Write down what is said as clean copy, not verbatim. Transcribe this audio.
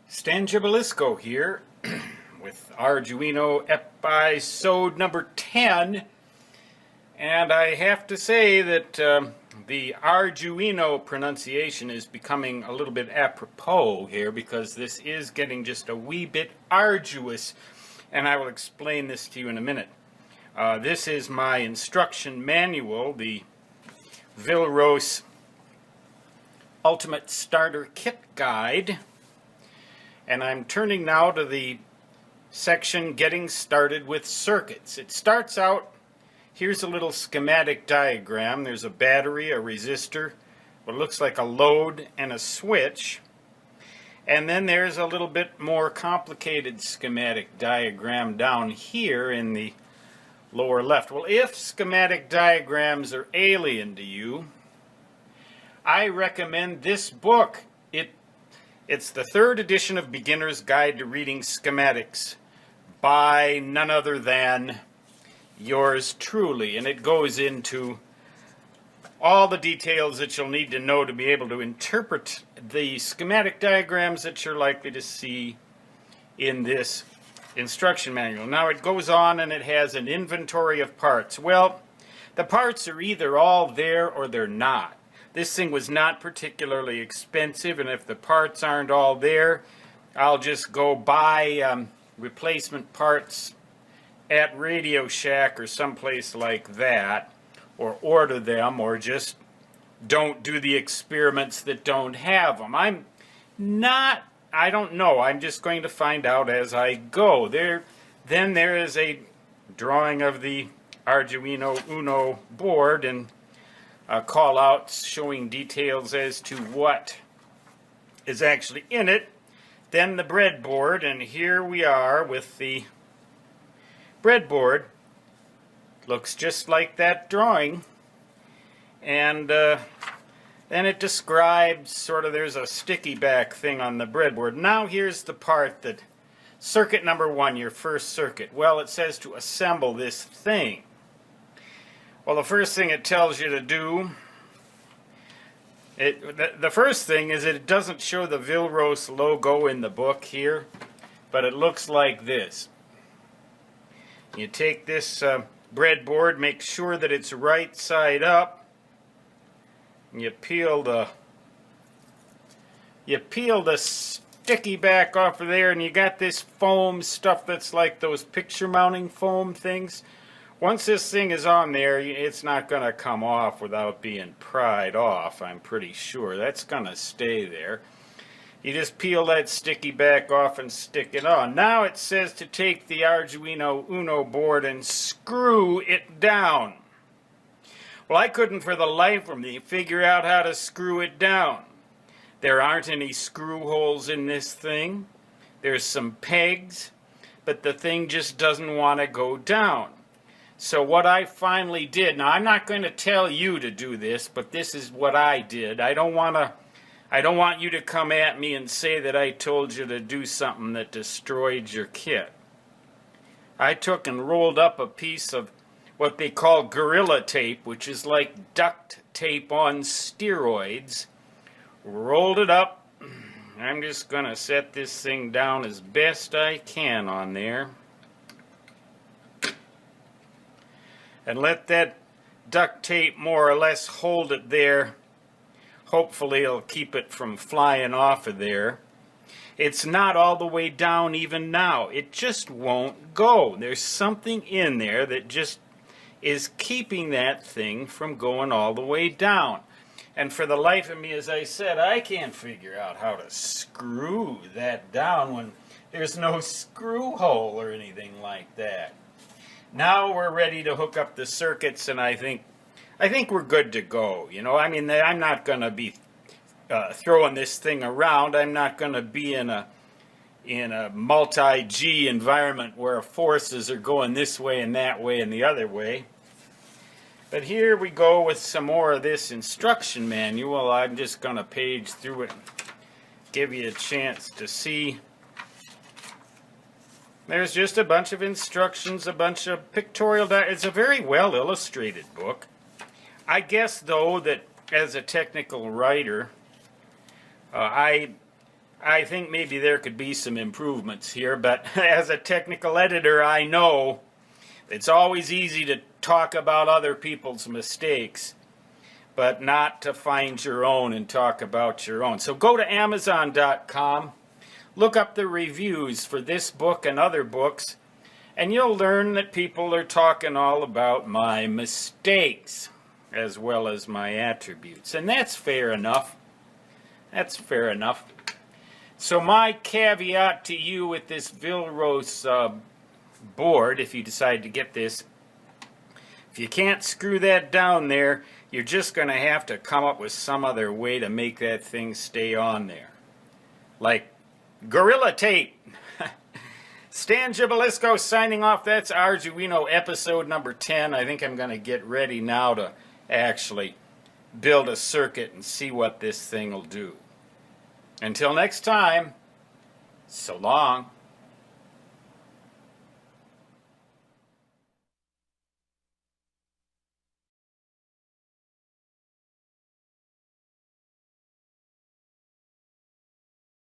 Stan Gibilisco here with Arduino episode number 10, and I have to say that the Arduino pronunciation is becoming a little bit apropos here because this is getting just a wee bit arduous, and I will explain this to you in a minute. This is my instruction manual, the Vilros Ultimate Starter Kit Guide. And I'm turning now to the section Getting Started with Circuits. It starts out, here's a little schematic diagram. There's a battery, a resistor, what looks like a load, and a switch. And then there's a little bit more complicated schematic diagram down here in the lower left. Well, if schematic diagrams are alien to you, I recommend this book. It's the third edition of Beginner's Guide to Reading Schematics by none other than yours truly. And it goes into all the details that you'll need to know to be able to interpret the schematic diagrams that you're likely to see in this instruction manual. Now it goes on and it has an inventory of parts. Well, the parts are either all there or they're not. This thing was not particularly expensive, and if the parts aren't all there, I'll just go buy replacement parts at Radio Shack or someplace like that, or order them, or just don't do the experiments that don't have them. I don't know. I'm just going to find out as I go. Then there is a drawing of the Arduino Uno board, and call-outs showing details as to what is actually in it. Then the breadboard, and here we are with the breadboard. Looks just like that drawing. And then it describes sort of, there's a sticky back thing on the breadboard. Now here's the part that, circuit number 1, your first circuit. Well, it says to assemble this thing. Well, the first thing it tells you to do, the first thing is that it doesn't show the Vilros logo in the book here, but it looks like this. You take this breadboard, make sure that it's right side up, and you peel the sticky back off of there, and you got this foam stuff that's like those picture mounting foam things. Once this thing is on there, it's not going to come off without being pried off, I'm pretty sure. That's going to stay there. You just peel that sticky back off and stick it on. Now it says to take the Arduino Uno board and screw it down. Well, I couldn't for the life of me figure out how to screw it down. There aren't any screw holes in this thing. There's some pegs, but the thing just doesn't want to go down. So what I finally did, now I'm not going to tell you to do this, but this is what I did. I don't want you to come at me and say that I told you to do something that destroyed your kit. I took and rolled up a piece of what they call Gorilla Tape, which is like duct tape on steroids. Rolled it up. I'm just going to set this thing down as best I can on there. And let that duct tape more or less hold it there. Hopefully it'll keep it from flying off of there. It's not all the way down even now. It just won't go. There's something in there that just is keeping that thing from going all the way down. And for the life of me, as I said, I can't figure out how to screw that down when there's no screw hole or anything like that. Now we're ready to hook up the circuits, and I think we're good to go. You know, I mean, I'm not going to be throwing this thing around. I'm not going to be in a multi-G environment where forces are going this way and that way and the other way. But here we go with some more of this instruction manual. I'm just going to page through it, give you a chance to see. There's just a bunch of instructions, a bunch of pictorial. It's a very well illustrated book. I guess, though, that as a technical writer, I I think maybe there could be some improvements here, but as a technical editor, I know it's always easy to talk about other people's mistakes, but not to find your own and talk about your own. So go to Amazon.com, look up the reviews for this book and other books, and you'll learn that people are talking all about my mistakes as well as my attributes. And that's fair enough. That's fair enough. So my caveat to you with this Vilros board, if you decide to get this, if you can't screw that down there, you're just going to have to come up with some other way to make that thing stay on there. Like Gorilla Tape. Stan Gibilisco signing off. That's Arduino episode number 10. I think I'm going to get ready now to actually build a circuit and see what this thing will do. Until next time, so long.